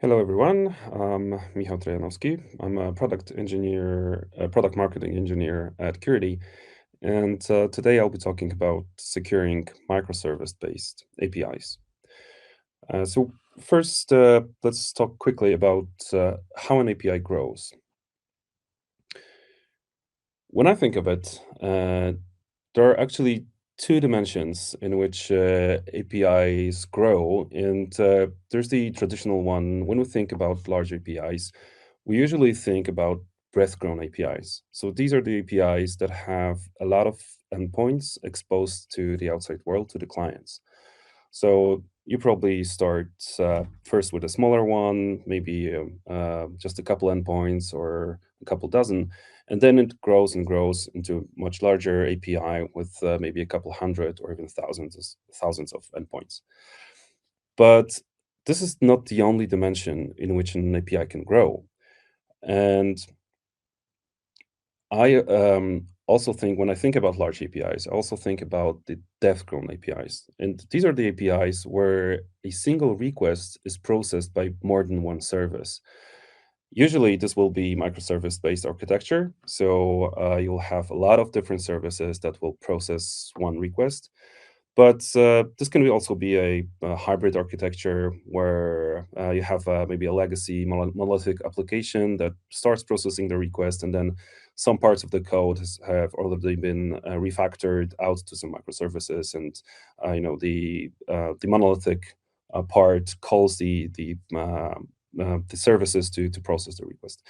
Hello, everyone. I'm Michal Trojanowski. I'm a product engineer, a product marketing engineer at Curity. And today I'll be talking about securing microservice-based APIs. So first, let's talk quickly about how an API grows. When I think of it, there are actually two dimensions in which APIs grow, and there's the traditional one. When we think about large APIs, we usually think about breadth-grown APIs. So these are the APIs that have a lot of endpoints exposed to the outside world, to the clients. So you probably start first with a smaller one, maybe just a couple endpoints or a couple dozen, and then it grows and grows into a much larger API with maybe a couple hundred or even thousands of endpoints. But this is not the only dimension in which an API can grow. And I also think when I think about large APIs, I also think about the depth-grown APIs. And these are the APIs where a single request is processed by more than one service. Usually, this will be microservice-based architecture. So you'll have a lot of different services that will process one request. But this can also be a hybrid architecture where you have maybe a legacy monolithic application that starts processing the request, and then some parts of the code have already been refactored out to some microservices, and the monolithic part calls the services to process the request.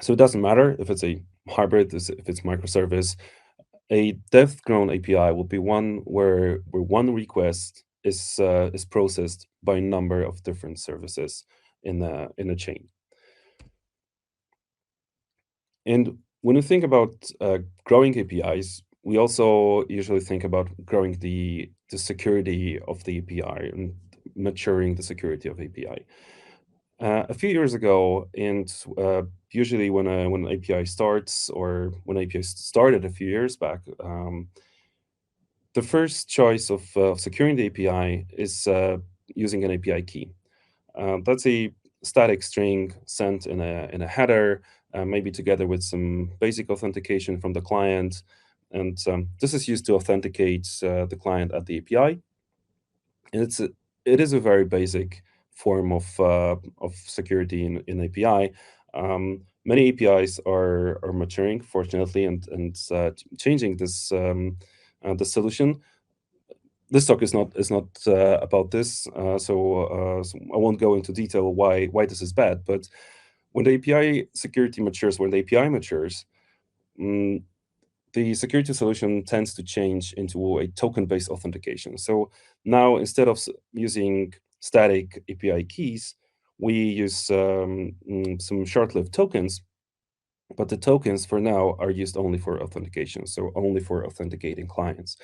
So it doesn't matter if it's a hybrid, if it's microservice. A depth-grown API will be one where one request is processed by a number of different services in a chain. And when you think about growing APIs, we also usually think about growing the security of the API and maturing the security of API. A few years ago, and usually when an API starts or when API started a few years back, the first choice of securing the API is using an API key. That's a static string sent in a header, maybe together with some basic authentication from the client. And this is used to authenticate the client at the API. And it is a very basic form of security in API. Many APIs are maturing, fortunately, and changing the solution. This talk is not about this, so I won't go into detail why this is bad. But when the API security matures, when the API matures, mm, the security solution tends to change into a token-based authentication. So now instead of using static API keys, we use some short-lived tokens. But the tokens for now are used only for authentication, so only for authenticating clients.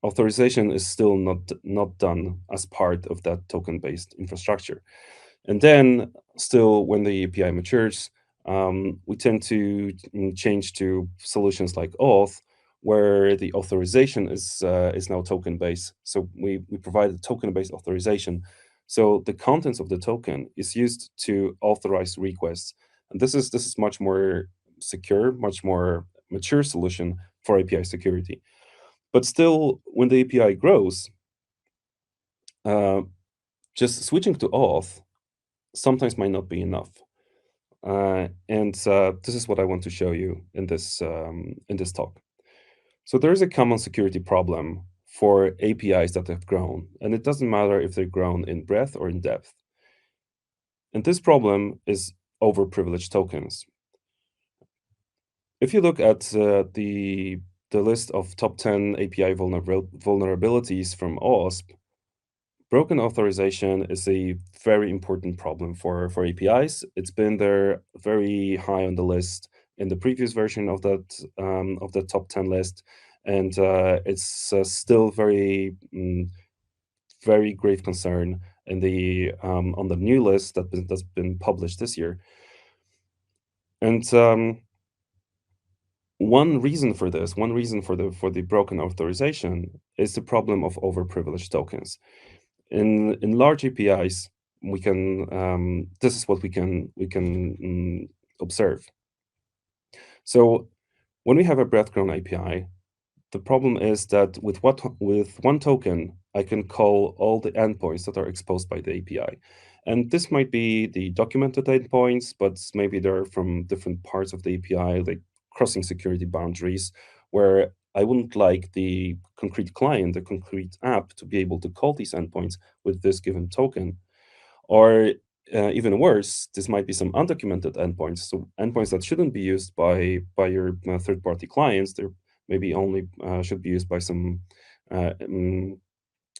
Authorization is still not done as part of that token-based infrastructure. And then still, when the API matures, we tend to change to solutions like auth, where the authorization is now token-based. So we provide a token-based authorization. So the contents of the token is used to authorize requests. And this is much more secure, much more mature solution for API security. But still, when the API grows, uh, just switching to auth sometimes might not be enough. And this is what I want to show you in this talk. So there is a common security problem for APIs that have grown, and it doesn't matter if they've grown in breadth or in depth. And this problem is overprivileged tokens. If you look at the list of top 10 API vulnerabilities from OWASP, broken authorization is a very important problem for APIs. It's been there very high on the list in the previous version of the top 10 list, and it's still very grave concern in the on the new list that's been published this year. And one reason for the broken authorization is the problem of overprivileged tokens. In large APIs, this is what we can observe. So when we have a breadcrumb API, the problem is that with one token, I can call all the endpoints that are exposed by the API. And this might be the documented endpoints, but maybe they're from different parts of the API, like crossing security boundaries, where I wouldn't like the concrete client, the concrete app, to be able to call these endpoints with this given token. Or even worse, this might be some undocumented endpoints, so endpoints that shouldn't be used by your third-party clients. They're maybe only should be used uh, um,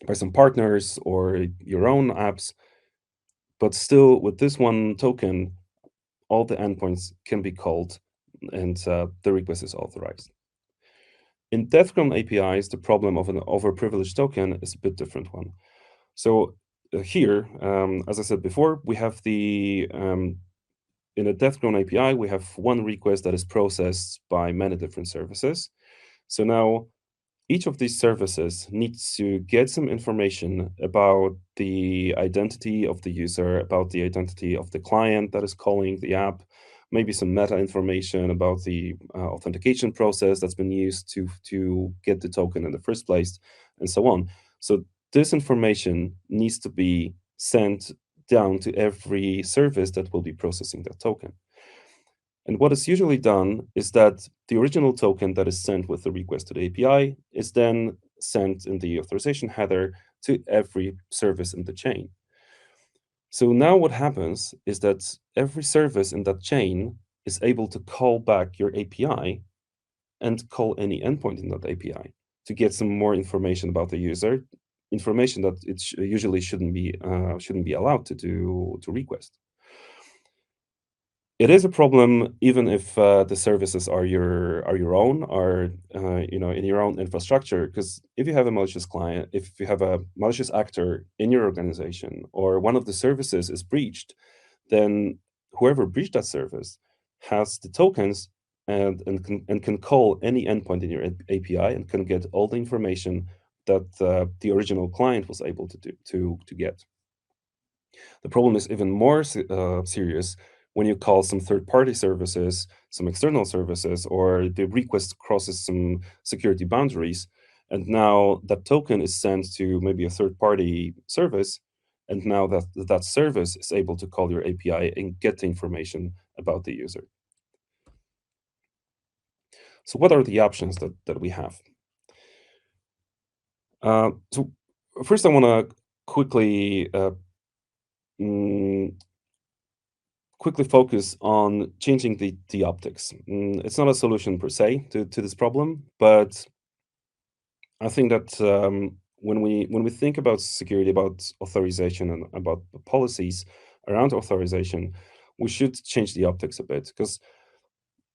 by some partners or your own apps. But still, with this one token, all the endpoints can be called, and the request is authorized. In DevCron APIs, the problem of an overprivileged token is a bit different one. So here, as I said before, we have in a DevCron API, we have one request that is processed by many different services. So now each of these services needs to get some information about the identity of the user, about the identity of the client that is calling the app, maybe some meta information about the authentication process that's been used to get the token in the first place, and so on. So this information needs to be sent down to every service that will be processing that token. And what is usually done is that the original token that is sent with the request to the API is then sent in the authorization header to every service in the chain. So now what happens is that every service in that chain is able to call back your API and call any endpoint in that API to get some more information about the user, information that usually shouldn't be allowed to request. It is a problem even if the services are your own, are in your own infrastructure. Because if you have a malicious client, if you have a malicious actor in your organization, or one of the services is breached, then whoever breached that service has the tokens and can call any endpoint in your API and can get all the information that the original client was able to get. The problem is even more serious when you call some third-party services, some external services, or the request crosses some security boundaries, and now that token is sent to maybe a third-party service, and now that service is able to call your API and get the information about the user. So what are the options that we have? So first, I want to quickly mm, quickly focus on changing the optics. It's not a solution per se to this problem, but I think that when we think about security, about authorization, and about the policies around authorization, we should change the optics a bit. Because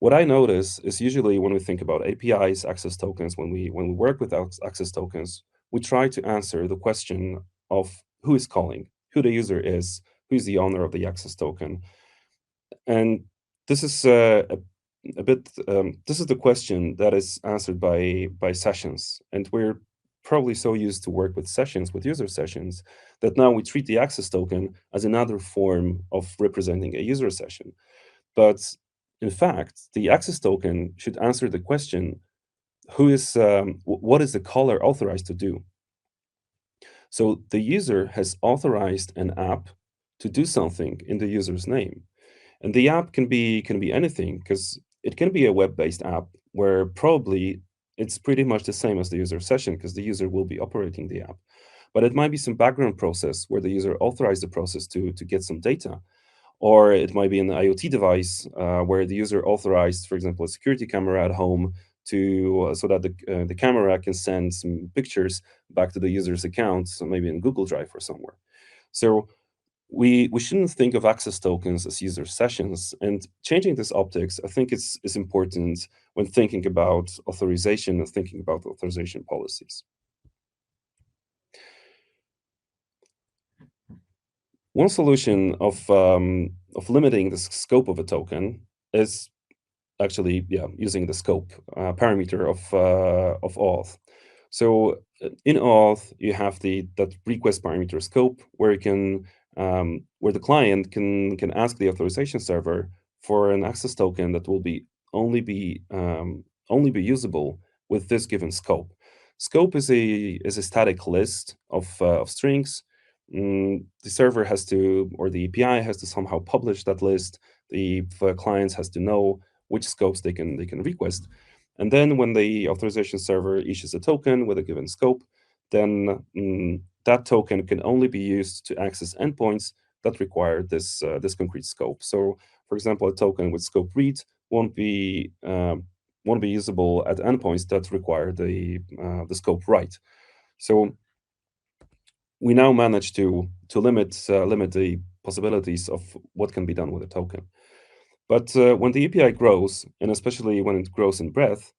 what I notice is usually when we think about APIs, access tokens, when we work with access tokens, we try to answer the question of who is calling, who the user is, who is the owner of the access token. And this is a bit. This is the question that is answered by sessions, and we're probably so used to work with sessions, with user sessions, that now we treat the access token as another form of representing a user session. But in fact, the access token should answer the question: what is the caller authorized to do? So the user has authorized an app to do something in the user's name. And the app can be anything, because it can be a web-based app where probably it's pretty much the same as the user session, because the user will be operating the app. But it might be some background process where the user authorized the process to get some data. Or it might be an IoT device where the user authorized, for example, a security camera at home to so that the camera can send some pictures back to the user's account, so maybe in Google Drive or somewhere. So we shouldn't think of access tokens as user sessions, and changing this optics, I think, is important when thinking about authorization and thinking about authorization policies. One solution of limiting the scope of a token is actually, yeah, using the scope parameter of auth. So in auth, you have that request parameter scope, where you can where the client can ask the authorization server for an access token that will be only be only be usable with this given scope. Scope is a static list of strings. The server has to, or the API has to somehow publish that list. The clients has to know which scopes they can request, and then when the authorization server issues a token with a given scope, then that token can only be used to access endpoints that require this concrete scope. So, for example, a token with scope read won't be usable at endpoints that require the scope write. So we now manage to limit the possibilities of what can be done with a token. But when the API grows, and especially when it grows in breadth,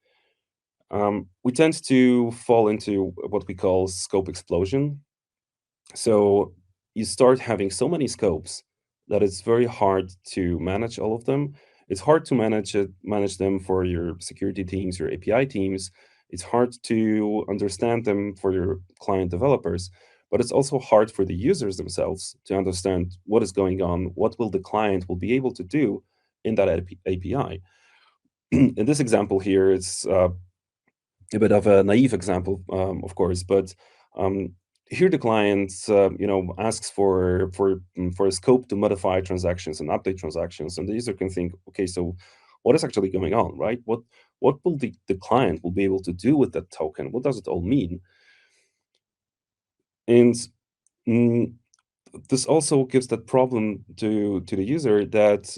we tend to fall into what we call scope explosion. So you start having so many scopes that it's very hard to manage all of them. It's hard to manage them for your security teams, your API teams. It's hard to understand them for your client developers, but it's also hard for the users themselves to understand what is going on, what will the client will be able to do in that API. In this example here, it's a bit of a naive example, of course, but um, here the client, asks for a scope to modify transactions and update transactions, and the user can think, okay, so what is actually going on, right? What will the client will be able to do with that token? What does it all mean? And mm, this also gives that problem to the user that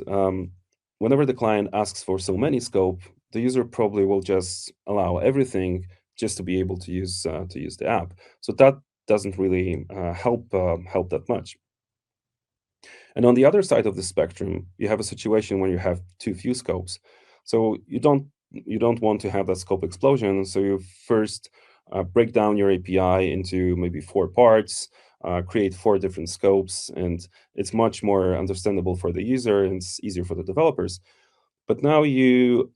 whenever the client asks for so many scope, the user probably will just allow everything just to be able to use the app. So that doesn't really help that much. And on the other side of the spectrum, you have a situation where you have too few scopes. So you don't want to have that scope explosion. So you first break down your API into maybe four parts, create four different scopes, and it's much more understandable for the user and it's easier for the developers. But now you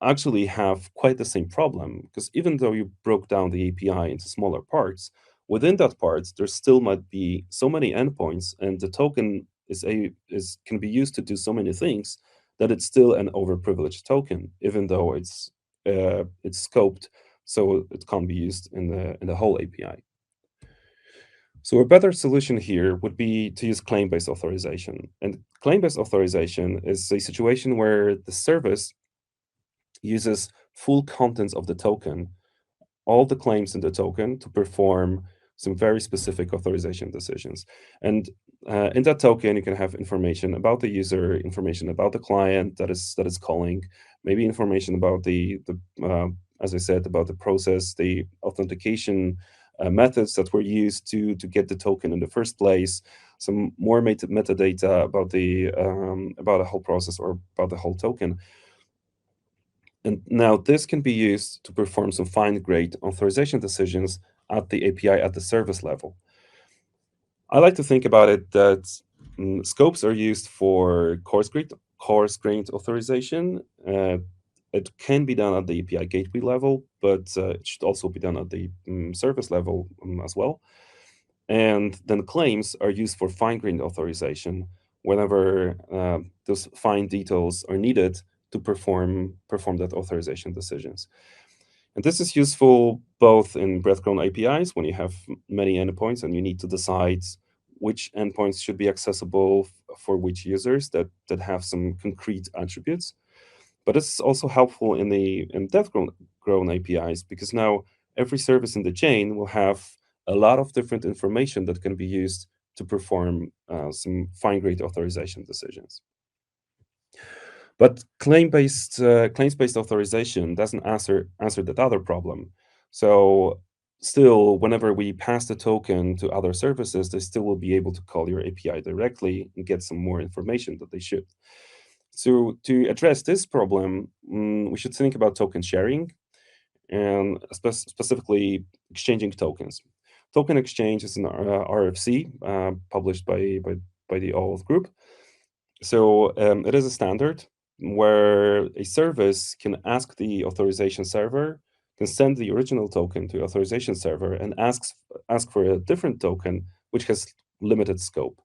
actually have quite the same problem because even though you broke down the API into smaller parts, within that part there still might be so many endpoints, and the token is can be used to do so many things that it's still an overprivileged token, even though it's scoped so it can't be used in the whole API. So a better solution here would be to use claim-based authorization. And claim-based authorization is a situation where the service uses full contents of the token, all the claims in the token, to perform some very specific authorization decisions. And in that token, you can have information about the user, information about the client that is calling, maybe information about the as I said, about the process, the authentication methods that were used to get the token in the first place, some more metadata about a whole process or about the whole token. And now this can be used to perform some fine-grained authorization decisions at the API at the service level. I like to think about it that scopes are used for coarse-grained authorization. It can be done at the API gateway level, but it should also be done at the service level as well. And then claims are used for fine-grained authorization whenever those fine details are needed to perform that authorization decisions. And this is useful both in breadcrumb APIs when you have many endpoints and you need to decide which endpoints should be accessible for which users that have some concrete attributes. But it's also helpful in dev-grown APIs because now every service in the chain will have a lot of different information that can be used to perform some fine-grained authorization decisions. But claims-based authorization doesn't answer that other problem. So still, whenever we pass the token to other services, they still will be able to call your API directly and get some more information that they should. So to address this problem, we should think about token sharing and specifically exchanging tokens. Token exchange is an RFC published by the OAuth group. So it is a standard where a service can ask the authorization server, can send the original token to authorization server and ask for a different token which has limited scope.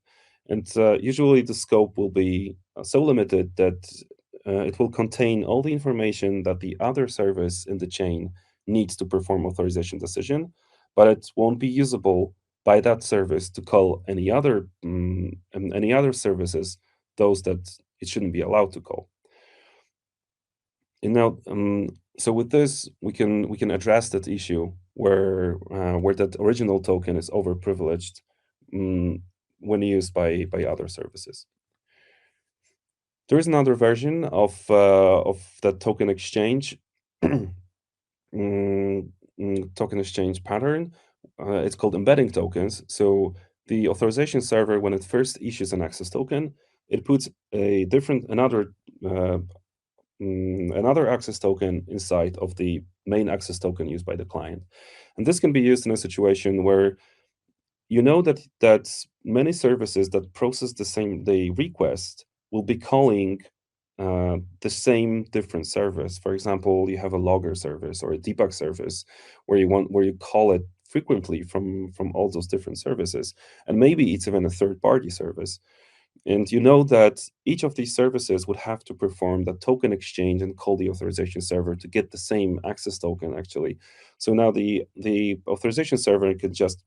And usually the scope will be so limited that it will contain all the information that the other service in the chain needs to perform authorization decision, but it won't be usable by that service to call any other services, those that it shouldn't be allowed to call. And now, so with this, we can address that issue where that original token is overprivileged um, when used by other services. There is another version of that token exchange mm, token exchange pattern. It's called embedding tokens. So the authorization server, when it first issues an access token, it puts a different uh, another access token inside of the main access token used by the client. And this can be used in a situation where you know that many services that process the request will be calling the same different service. For example, you have a logger service or a debug service where you call it frequently from all those different services, and maybe it's even a third party service. And you know that each of these services would have to perform the token exchange and call the authorization server to get the same access token, actually. So now the authorization server can just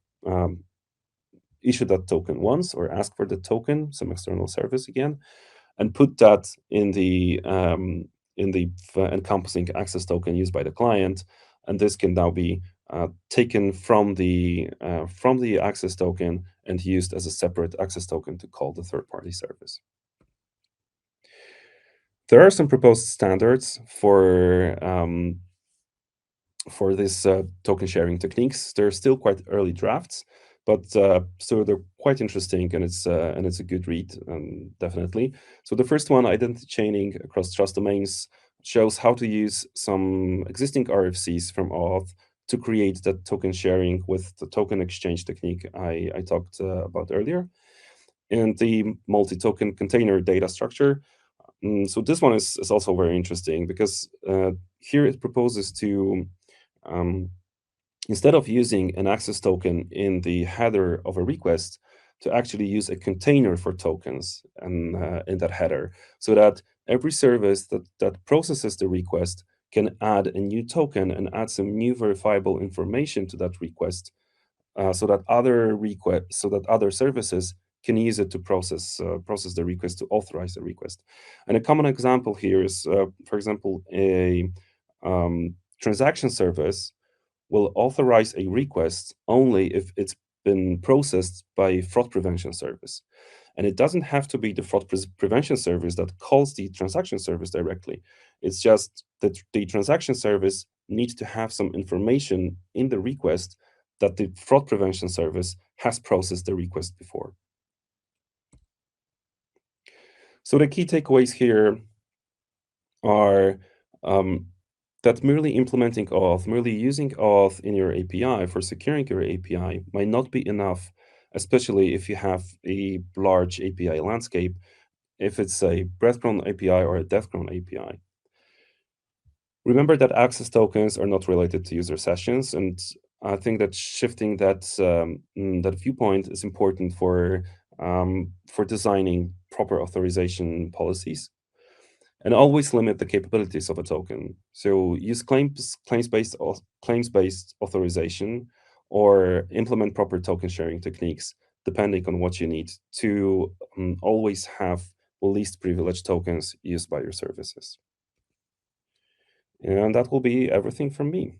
issue that token once or ask for the token, some external service again, and put that in the encompassing access token used by the client, and this can now be taken from the access token and used as a separate access token to call the third-party service. There are some proposed standards for this token sharing techniques. They're still quite early drafts, but so they're quite interesting, and it's a good read, definitely. So the first one, identity chaining across trust domains, shows how to use some existing RFCs from auth to create that token sharing with the token exchange technique I talked about earlier, and the multi-token container data structure. So this one is also very interesting because here it proposes to um, instead of using an access token in the header of a request, to actually use a container for tokens and in that header, so that every service that processes the request can add a new token and add some new verifiable information to that request, so that other services can use it to process the request, to authorize the request. And a common example here is, for example, a transaction service will authorize a request only if it's been processed by a fraud prevention service. And it doesn't have to be the prevention service that calls the transaction service directly. It's just that the transaction service needs to have some information in the request that the fraud prevention service has processed the request before. So the key takeaways here are um, that merely implementing auth, merely using auth in your API for securing your API might not be enough, especially if you have a large API landscape, if it's a breadcrumb API or a deathcrumb API. Remember that access tokens are not related to user sessions, and I think that shifting that viewpoint is important for designing proper authorization policies. And always limit the capabilities of a token. So use claims-based authorization, or implement proper token sharing techniques depending on what you need to always have least privileged tokens used by your services. And that will be everything from me.